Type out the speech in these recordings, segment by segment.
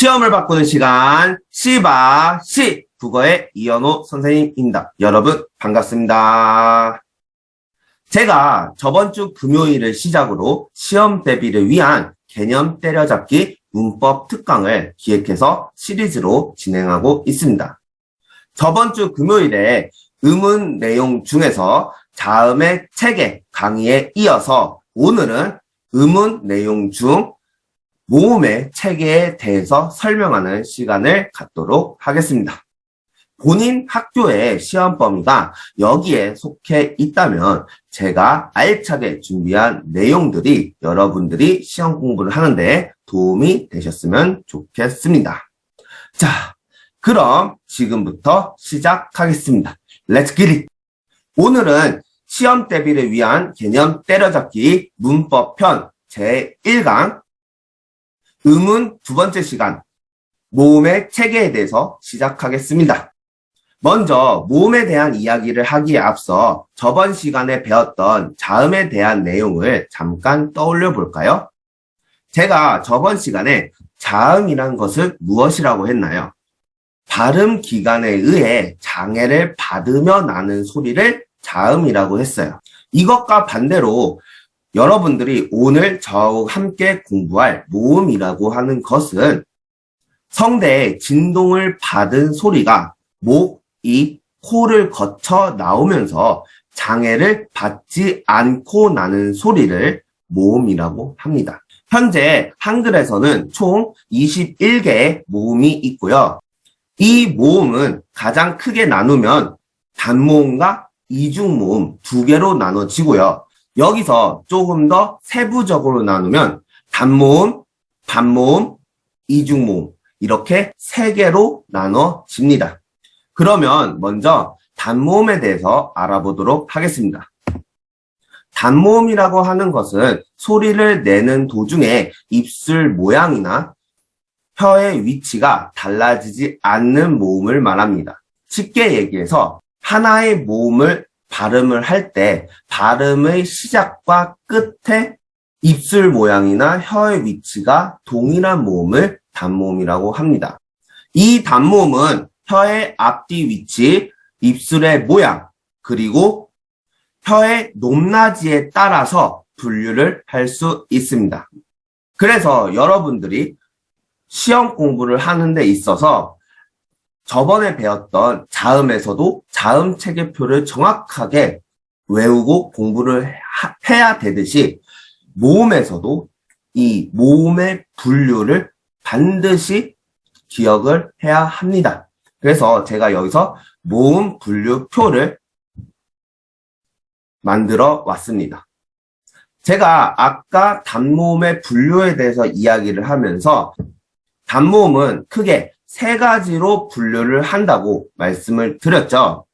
시험을 바꾸는 시간 시바시 국어의 이현호 선생님입니다. 여러분 반갑습니다. 제가 저번 주 금요일을 시작으로 시험 대비를 위한 개념 때려잡기 문법 특강을 기획해서 시리즈로 진행하고 있습니다. 저번 주 금요일에 의문 내용 중에서 자음의 체계 강의에 이어서 오늘은 의문 내용 중 모음의 체계에 대해서 설명하는 시간을 갖도록 하겠습니다. 본인 학교의 시험 범위가 여기에 속해 있다면 제가 알차게 준비한 내용들이 여러분들이 시험 공부를 하는데 도움이 되셨으면 좋겠습니다. 자, 그럼 지금부터 시작하겠습니다. Let's get it! 오늘은 시험 대비를 위한 개념 때려잡기 문법편 제1강 의문 두 번째 시간 모음의 체계에 대해서 시작하겠습니다. 먼저 모음에 대한 이야기를 하기에 앞서 저번 시간에 배웠던 자음에 대한 내용을 잠깐 떠올려 볼까요? 제가 저번 시간에 자음이란 것은 무엇이라고 했나요? 발음 기관에 의해 장애를 받으며 나는 소리를 자음이라고 했어요. 이것과 반대로 여러분들이 오늘 저와 함께 공부할 모음이라고 하는 것은 성대에 진동을 받은 소리가 목, 입, 코를 거쳐 나오면서 장애를 받지 않고 나는 소리를 모음이라고 합니다. 현재 한글에서는 총 21개의 모음이 있고요. 이 모음은 가장 크게 나누면 단모음과 이중모음 두 개로 나눠지고요. 여기서 조금 더 세부적으로 나누면 단모음, 반모음, 이중모음 이렇게 세 개로 나눠집니다. 그러면 먼저 단모음에 대해서 알아보도록 하겠습니다. 단모음이라고 하는 것은 소리를 내는 도중에 입술 모양이나 혀의 위치가 달라지지 않는 모음을 말합니다. 쉽게 얘기해서 하나의 모음을 발음을 할 때 발음의 시작과 끝에 입술 모양이나 혀의 위치가 동일한 모음을 단모음이라고 합니다. 이 단모음은 혀의 앞뒤 위치, 입술의 모양, 그리고 혀의 높낮이에 따라서 분류를 할 수 있습니다. 그래서 여러분들이 시험 공부를 하는 데 있어서 저번에 배웠던 자음에서도 자음 체계표를 정확하게 외우고 공부를 해야 되듯이 모음에서도 이 모음의 분류를 반드시 기억을 해야 합니다. 그래서 제가 여기서 모음 분류표를 만들어 왔습니다. 제가 아까 단모음의 분류에 대해서 이야기를 하면서 단모음은 크게 세 가지로 분류를 한다고 말씀을 드렸죠.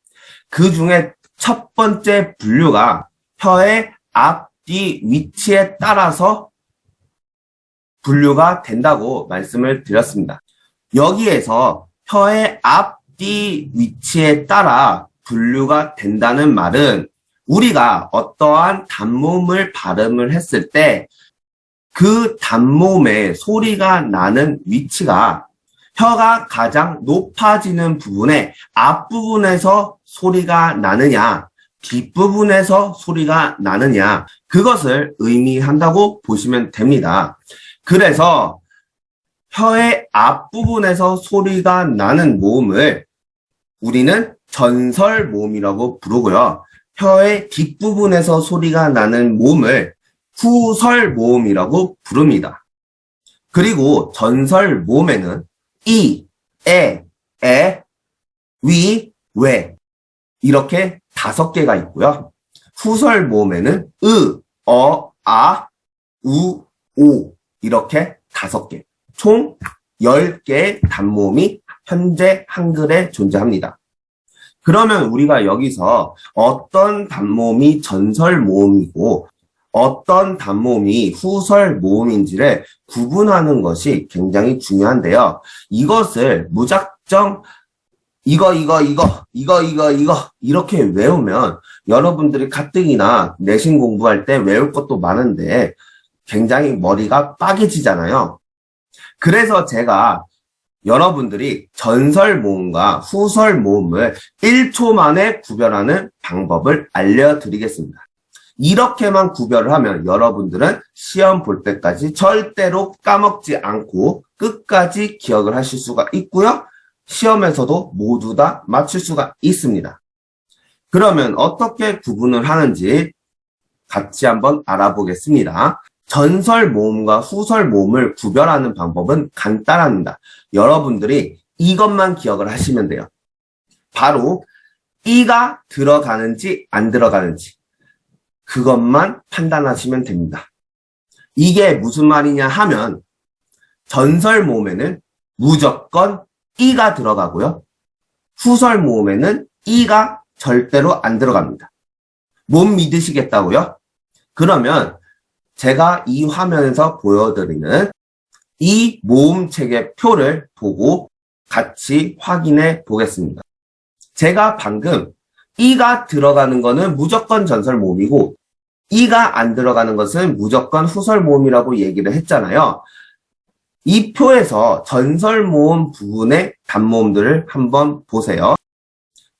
그 중에 첫 번째 분류가 혀의 앞뒤 위치에 따라서 분류가 된다고 말씀을 드렸습니다. 여기에서 혀의 앞뒤 위치에 따라 분류가 된다는 말은 우리가 어떠한 단모음을 발음을 했을 때 그 단모음의 소리가 나는 위치가 혀가 가장 높아지는 부분의 앞부분에서 소리가 나느냐, 뒷부분에서 소리가 나느냐, 그것을 의미한다고 보시면 됩니다. 그래서 혀의 앞부분에서 소리가 나는 모음을 우리는 전설 모음이라고 부르고요. 혀의 뒷부분에서 소리가 나는 모음을 후설 모음이라고 부릅니다. 그리고 전설 모음에는 이, 에, 위, 웨 이렇게 5개가 있고요. 후설 모음에는 아, 우, 오 이렇게 5개, 총 10개의 단모음이 현재 한글에 존재합니다. 그러면 우리가 여기서 어떤 단모음이 전설 모음이고 어떤 단모음이 후설 모음인지를 구분하는 것이 굉장히 중요한데요. 이것을 무작정 이거 이렇게 외우면 여러분들이 가뜩이나 내신 공부할 때 외울 것도 많은데 굉장히 머리가 빠개지잖아요. 그래서 제가 여러분들이 전설 모음과 후설 모음을 1초 만에 구별하는 방법을 알려드리겠습니다. 이렇게만 구별을 하면 여러분들은 시험 볼 때까지 절대로 까먹지 않고 끝까지 기억을 하실 수가 있고요. 시험에서도 모두 다 맞출 수가 있습니다. 그러면 어떻게 구분을 하는지 같이 한번 알아보겠습니다. 전설 모음과 후설 모음을 구별하는 방법은 간단합니다. 여러분들이 이것만 기억을 하시면 돼요. 바로 이가 들어가는지 안 들어가는지 그것만 판단하시면 됩니다. 이게 무슨 말이냐 하면 전설 모음에는 무조건 이가 들어가고요. 후설 모음에는 이가 절대로 안 들어갑니다. 못 믿으시겠다고요? 그러면 제가 이 화면에서 보여드리는 이 모음책의 표를 보고 같이 확인해 보겠습니다. 제가 방금 이가 들어가는 거는 무조건 전설 모음이고 이가 안 들어가는 것은 무조건 후설 모음이라고 얘기를 했잖아요. 이 표에서 전설 모음 부분의 단모음들을 한번 보세요.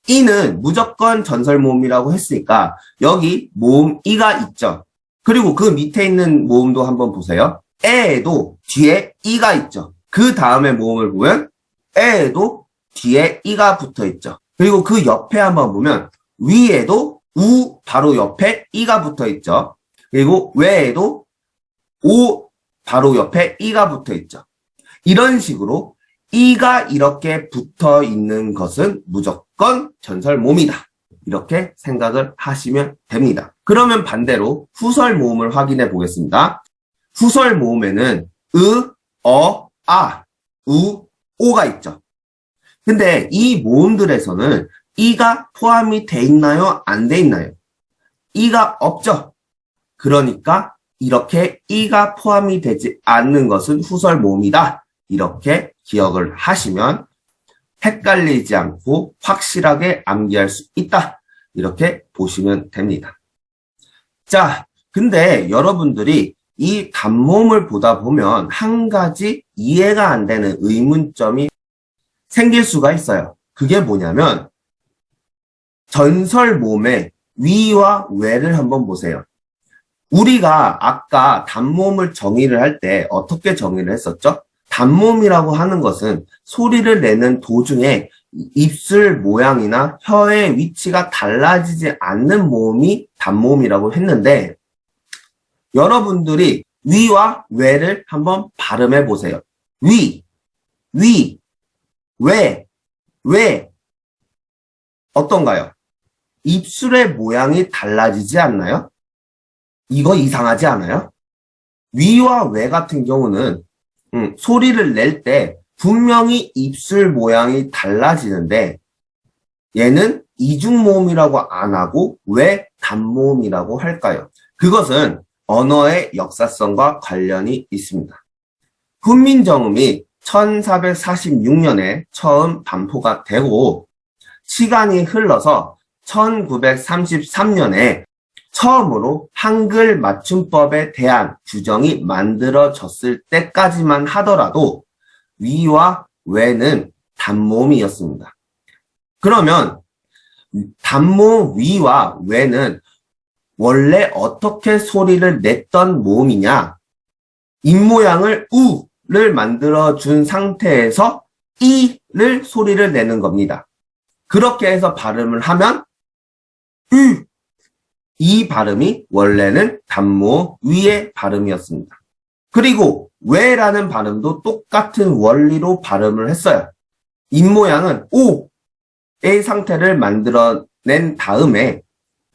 이는 무조건 전설 모음이라고 했으니까 여기 모음 이가 있죠. 그리고 그 밑에 있는 모음도 한번 보세요. 에에도 뒤에 이가 있죠. 그 다음에 모음을 보면 에에도 뒤에 이가 붙어 있죠. 그리고 그 옆에 한번 보면 위에도 우 바로 옆에 이가 붙어 있죠. 그리고 외에도 오 바로 옆에 이가 붙어 있죠. 이런 식으로 이가 이렇게 붙어 있는 것은 무조건 전설 모음이다. 이렇게 생각을 하시면 됩니다. 그러면 반대로 후설 모음을 확인해 보겠습니다. 후설 모음에는 으, 어, 아, 우, 오가 있죠. 근데 이 모음들에서는 이가 포함이 돼 있나요? 안 돼 있나요? 이가 없죠. 그러니까 이렇게 이가 포함이 되지 않는 것은 후설 모음이다. 이렇게 기억을 하시면 헷갈리지 않고 확실하게 암기할 수 있다. 이렇게 보시면 됩니다. 자, 근데 여러분들이 이 단모음을 보다 보면 한 가지 이해가 안 되는 의문점이 생길 수가 있어요. 그게 뭐냐면 전설 모음의 위와 외를 한번 보세요. 우리가 아까 단모음을 정의를 할 때 어떻게 정의를 했었죠? 단모음이라고 하는 것은 소리를 내는 도중에 입술 모양이나 혀의 위치가 달라지지 않는 모음이 단모음이라고 했는데 여러분들이 위와 외를 한번 발음해 보세요. 위, 외 어떤가요? 입술의 모양이 달라지지 않나요? 이거 이상하지 않아요? 위와 외 같은 경우는 소리를 낼 때 분명히 입술 모양이 달라지는데 얘는 이중모음이라고 안 하고 왜 단모음이라고 할까요? 그것은 언어의 역사성과 관련이 있습니다. 훈민정음이 1446년에 처음 반포가 되고 시간이 흘러서 1933년에 처음으로 한글 맞춤법에 대한 규정이 만들어졌을 때까지만 하더라도 위와 외는 단모음이었습니다. 그러면 단모음 위와 외는 원래 어떻게 소리를 냈던 모음이냐? 입모양을 우를 만들어준 상태에서 이를 소리를 내는 겁니다. 그렇게 해서 발음을 하면 이 발음이 원래는 단모음 위의 발음이었습니다. 그리고 왜라는 발음도 똑같은 원리로 발음을 했어요. 입모양은 오의 상태를 만들어낸 다음에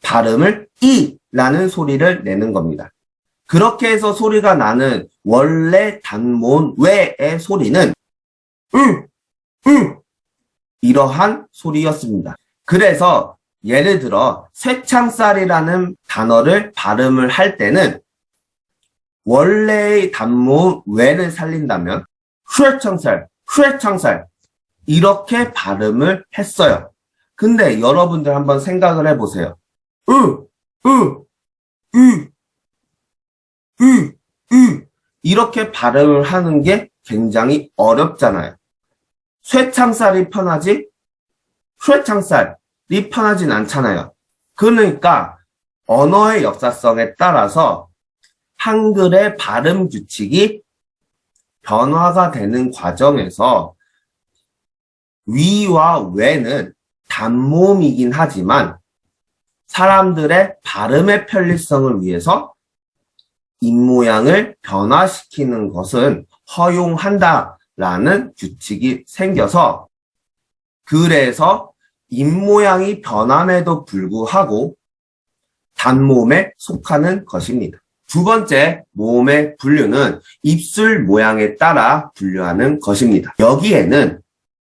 발음을 이라는 소리를 내는 겁니다. 그렇게 해서 소리가 나는 원래 단모음 왜의 소리는 이러한 소리였습니다. 그래서 예를 들어 쇠창살이라는 단어를 발음을 할 때는 원래의 단모음 왜를 살린다면 쇠창살 이렇게 발음을 했어요. 근데 여러분들 한번 생각을 해보세요. 이렇게 발음을 하는 게 굉장히 어렵잖아요. 쇠창살이 편하지? 쇠창살이 편하진 않잖아요. 그러니까 언어의 역사성에 따라서 한글의 발음 규칙이 변화가 되는 과정에서 위와 외는 단모음이긴 하지만 사람들의 발음의 편리성을 위해서 입모양을 변화시키는 것은 허용한다라는 규칙이 생겨서 그래서 입모양이 변함에도 불구하고 단모음에 속하는 것입니다. 두 번째 모음의 분류는 입술 모양에 따라 분류하는 것입니다. 여기에는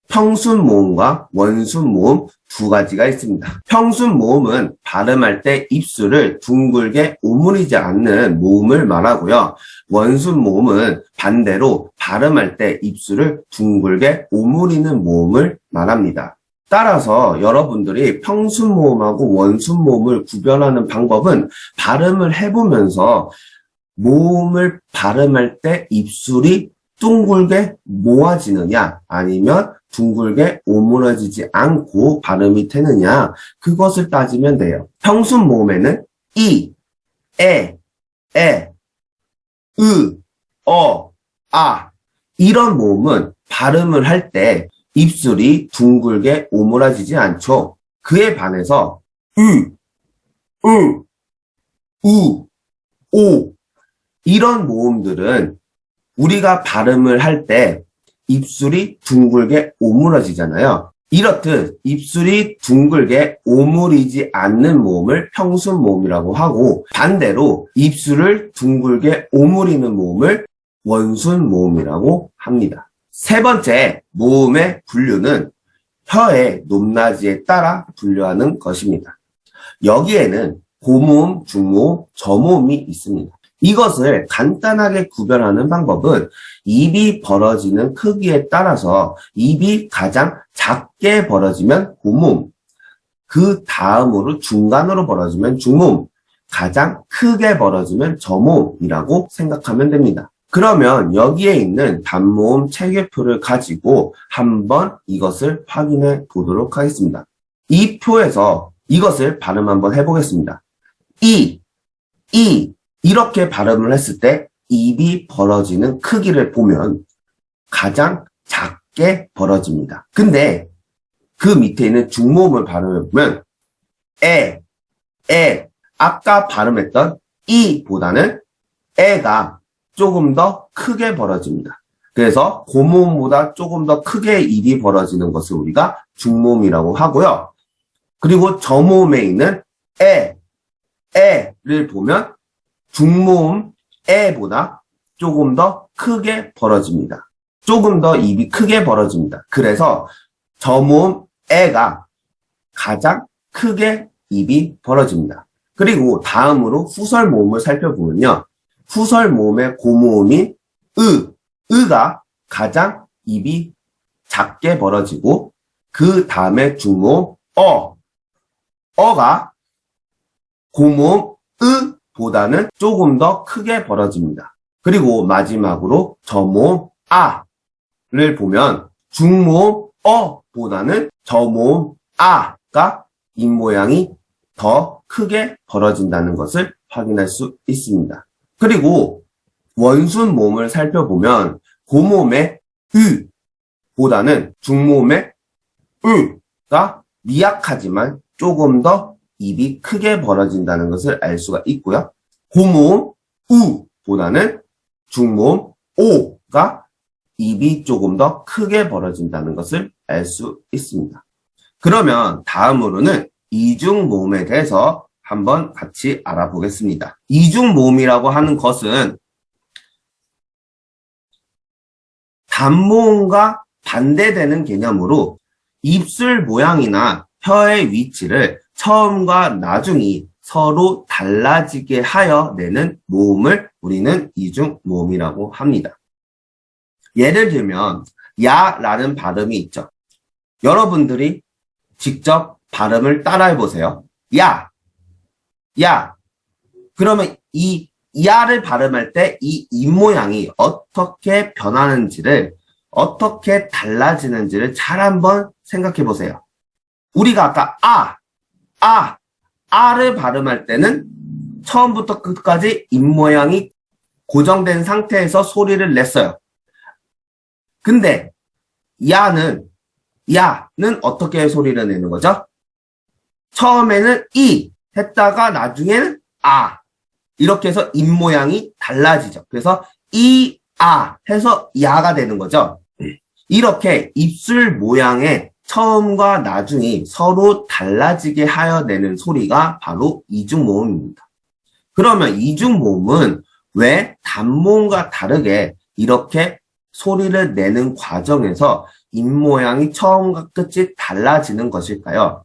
평순 모음과 원순 모음 두 가지가 있습니다. 평순 모음은 발음할 때 입술을 둥글게 오므리지 않는 모음을 말하고요. 원순 모음은 반대로 발음할 때 입술을 둥글게 오므리는 모음을 말합니다. 따라서 여러분들이 평순 모음하고 원순 모음을 구별하는 방법은 발음을 해보면서 모음을 발음할 때 입술이 둥글게 모아지느냐 아니면 둥글게 오므러지지 않고 발음이 되느냐 그것을 따지면 돼요. 평순 모음에는 이, 에, 으, 아 이런 모음은 발음을 할 때 입술이 둥글게 오므라지지 않죠. 그에 반해서 우, 오 이런 모음들은 우리가 발음을 할 때 입술이 둥글게 오므러지잖아요. 이렇듯 입술이 둥글게 오므리지 않는 모음을 평순 모음이라고 하고 반대로 입술을 둥글게 오므리는 모음을 원순 모음이라고 합니다. 세 번째 모음의 분류는 혀의 높낮이에 따라 분류하는 것입니다. 여기에는 고모음, 중모음, 저모음이 있습니다. 이것을 간단하게 구별하는 방법은 입이 벌어지는 크기에 따라서 입이 가장 작게 벌어지면 고모음, 그 다음으로 중간으로 벌어지면 중모음, 가장 크게 벌어지면 저모음이라고 생각하면 됩니다. 그러면 여기에 있는 단모음 체계표를 가지고 한번 이것을 확인해 보도록 하겠습니다. 이 표에서 이것을 발음 한번 해보겠습니다. 이렇게 발음을 했을 때 입이 벌어지는 크기를 보면 가장 작게 벌어집니다. 근데 그 밑에 있는 중모음을 발음해보면 아까 발음했던 이보다는 에가 조금 더 크게 벌어집니다. 그래서 고모음보다 조금 더 크게 입이 벌어지는 것을 우리가 중모음이라고 하고요. 그리고 저모음에 있는 에를 보면 중모음 에보다 조금 더 크게 벌어집니다. 조금 더 입이 크게 벌어집니다. 그래서 저모음 에가 가장 크게 입이 벌어집니다. 그리고 다음으로 후설 모음을 살펴보면요. 후설 모음의 고모음인 으가 가장 입이 작게 벌어지고 그 다음에 중모음 어가 고모음 보다는 조금 더 크게 벌어집니다. 그리고 마지막으로 저모음 아를 보면 중모음 어보다는 저모음 아가 입모양이 더 크게 벌어진다는 것을 확인할 수 있습니다. 그리고 원순 모음을 살펴보면 고모음의 보다는 중모음의 가 미약하지만 조금 더 입이 크게 벌어진다는 것을 알 수가 있고요. 고모음 보다는 중모음 오가 입이 조금 더 크게 벌어진다는 것을 알 수 있습니다. 그러면 다음으로는 이중 모음에 대해서 한번 같이 알아보겠습니다. 이중 모음이라고 하는 것은 단모음과 반대되는 개념으로 입술 모양이나 혀의 위치를 처음과 나중이 서로 달라지게 하여 내는 모음을 우리는 이중 모음이라고 합니다. 예를 들면 야라는 발음이 있죠. 여러분들이 직접 발음을 따라해 보세요. 야. 그러면 이 야를 발음할 때 이 입모양이 어떻게 변하는지를 어떻게 달라지는지를 잘 한번 생각해 보세요. 우리가 아까 아를 발음할 때는 처음부터 끝까지 입모양이 고정된 상태에서 소리를 냈어요. 근데 야는 어떻게 소리를 내는 거죠? 처음에는 이 했다가 나중에는 아 이렇게 해서 입모양이 달라지죠. 그래서 해서 야가 되는 거죠. 이렇게 입술 모양의 처음과 나중이 서로 달라지게 하여 내는 소리가 바로 이중모음입니다. 그러면 이중모음은 왜 단모음과 다르게 이렇게 소리를 내는 과정에서 입모양이 처음과 끝이 달라지는 것일까요?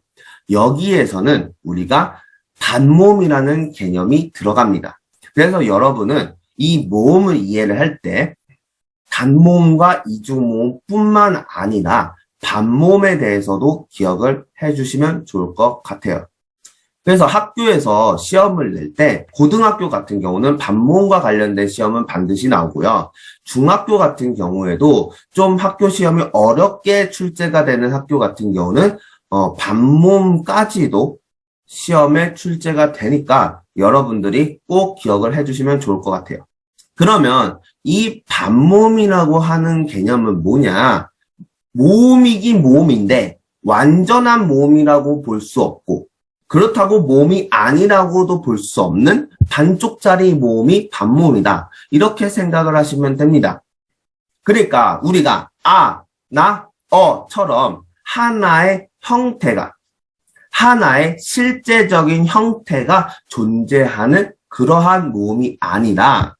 여기에서는 우리가 반모음이라는 개념이 들어갑니다. 그래서 여러분은 이 모음을 이해를 할 때 단모음과 이중모음뿐만 아니라 반모음에 대해서도 기억을 해주시면 좋을 것 같아요. 그래서 학교에서 시험을 낼 때 고등학교 같은 경우는 반모음과 관련된 시험은 반드시 나오고요. 중학교 같은 경우에도 좀 학교 시험이 어렵게 출제가 되는 학교 같은 경우는 반모음까지도 시험에 출제가 되니까 여러분들이 꼭 기억을 해주시면 좋을 것 같아요. 그러면 이 반모음이라고 하는 개념은 뭐냐? 모음이긴 모음인데 완전한 모음이라고 볼 수 없고 그렇다고 모음이 아니라고도 볼 수 없는 반쪽짜리 모음이 반모음이다. 이렇게 생각을 하시면 됩니다. 그러니까 우리가 처럼 하나의 실제적인 형태가 존재하는 그러한 모음이 아니라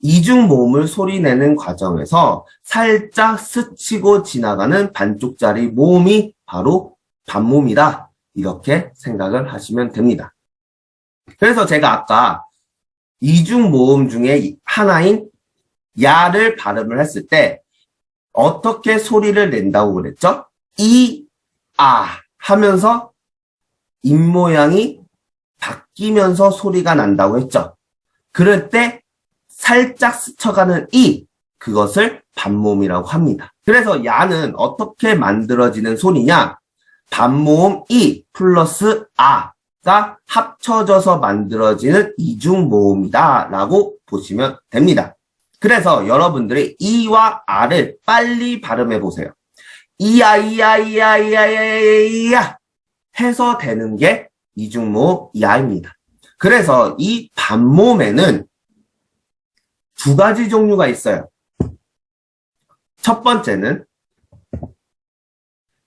이중모음을 소리내는 과정에서 살짝 스치고 지나가는 반쪽짜리 모음이 바로 반모음이다. 이렇게 생각을 하시면 됩니다. 그래서 제가 아까 이중모음 중에 하나인 야를 발음을 했을 때 어떻게 소리를 낸다고 그랬죠? 하면서 입모양이 바뀌면서 소리가 난다고 했죠. 그럴 때 살짝 스쳐가는 그것을 반모음이라고 합니다. 그래서 야는 어떻게 만들어지는 소리냐? 반모음 플러스 가 합쳐져서 만들어지는 이중모음이다 라고 보시면 됩니다. 그래서 여러분들이 이와 아를 빨리 발음해 보세요. 이야 해서 되는 게 이중모음 야입니다. 그래서 이 반모음에는 두 가지 종류가 있어요. 첫 번째는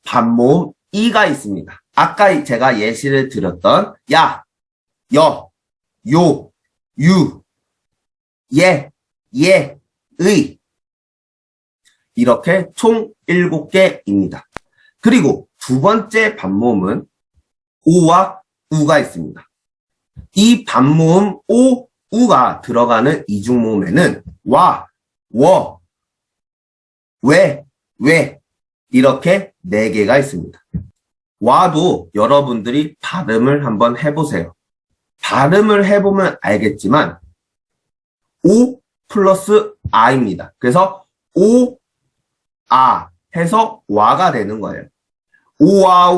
반모음 이가 있습니다. 아까 제가 예시를 드렸던 야, 여, 요, 유, 예, 의 이렇게 총 7개입니다. 그리고 두 번째 반모음은 오와 우가 있습니다. 이 반모음 오, 우가 들어가는 이중모음에는 와, 워, 왜 이렇게 4개가 있습니다. 와도 여러분들이 발음을 한번 해보세요. 발음을 해보면 알겠지만 오 플러스 아입니다. 그래서 오, 아 해서 와가 되는 거예요. 우와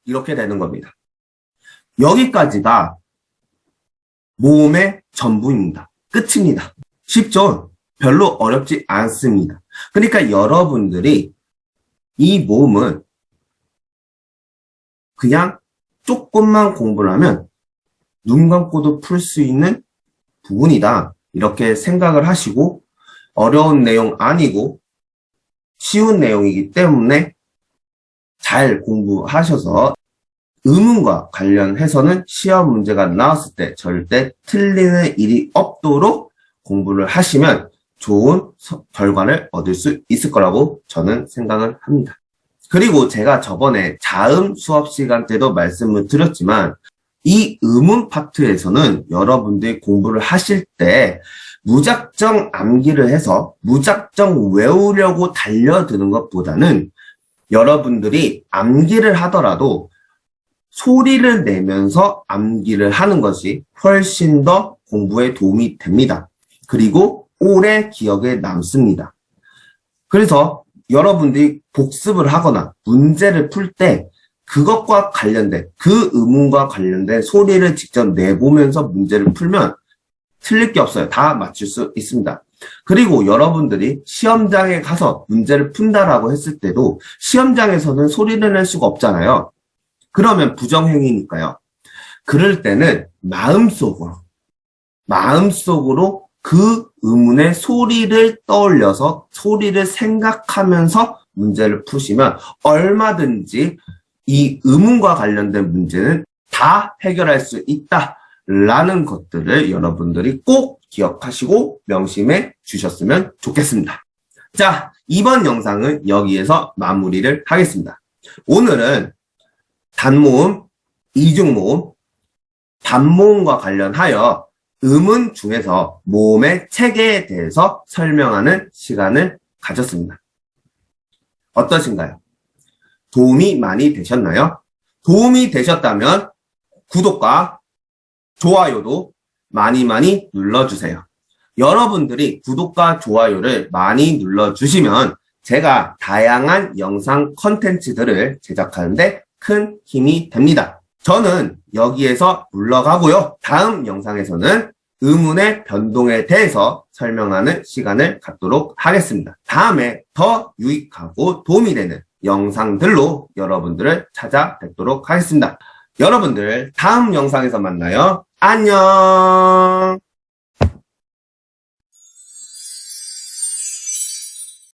이렇게 되는 겁니다. 여기까지가 모음의 전부입니다. 끝입니다. 쉽죠? 별로 어렵지 않습니다. 그러니까 여러분들이 이 모음은 그냥 조금만 공부를 하면 눈 감고도 풀 수 있는 부분이다. 이렇게 생각을 하시고 어려운 내용 아니고 쉬운 내용이기 때문에 잘 공부하셔서 음운과 관련해서는 시험 문제가 나왔을 때 절대 틀리는 일이 없도록 공부를 하시면 좋은 결과를 얻을 수 있을 거라고 저는 생각을 합니다. 그리고 제가 저번에 자음 수업 시간 때도 말씀을 드렸지만 이 음운 파트에서는 여러분들이 공부를 하실 때 무작정 암기를 해서 무작정 외우려고 달려드는 것보다는 여러분들이 암기를 하더라도 소리를 내면서 암기를 하는 것이 훨씬 더 공부에 도움이 됩니다. 그리고 오래 기억에 남습니다. 그래서 여러분들이 복습을 하거나 문제를 풀 때 그것과 관련된, 그 의문과 관련된 소리를 직접 내보면서 문제를 풀면 틀릴 게 없어요. 다 맞출 수 있습니다. 그리고 여러분들이 시험장에 가서 문제를 푼다라고 했을 때도 시험장에서는 소리를 낼 수가 없잖아요. 그러면 부정행위니까요. 그럴 때는 마음속으로 그 의문의 소리를 떠올려서 소리를 생각하면서 문제를 푸시면 얼마든지 이 의문과 관련된 문제는 다 해결할 수 있다라는 것들을 여러분들이 꼭 기억하시고 명심해 주셨으면 좋겠습니다. 자, 이번 영상은 여기에서 마무리를 하겠습니다. 오늘은 단모음, 이중모음, 단모음과 관련하여 음운 중에서 모음의 체계에 대해서 설명하는 시간을 가졌습니다. 어떠신가요? 도움이 많이 되셨나요? 도움이 되셨다면 구독과 좋아요도 많이 눌러주세요. 여러분들이 구독과 좋아요를 많이 눌러주시면 제가 다양한 영상 컨텐츠들을 제작하는데 큰 힘이 됩니다. 저는 여기에서 물러가고요. 다음 영상에서는 의문의 변동에 대해서 설명하는 시간을 갖도록 하겠습니다. 다음에 더 유익하고 도움이 되는 영상들로 여러분들을 찾아뵙도록 하겠습니다. 여러분들 다음 영상에서 만나요. 안녕.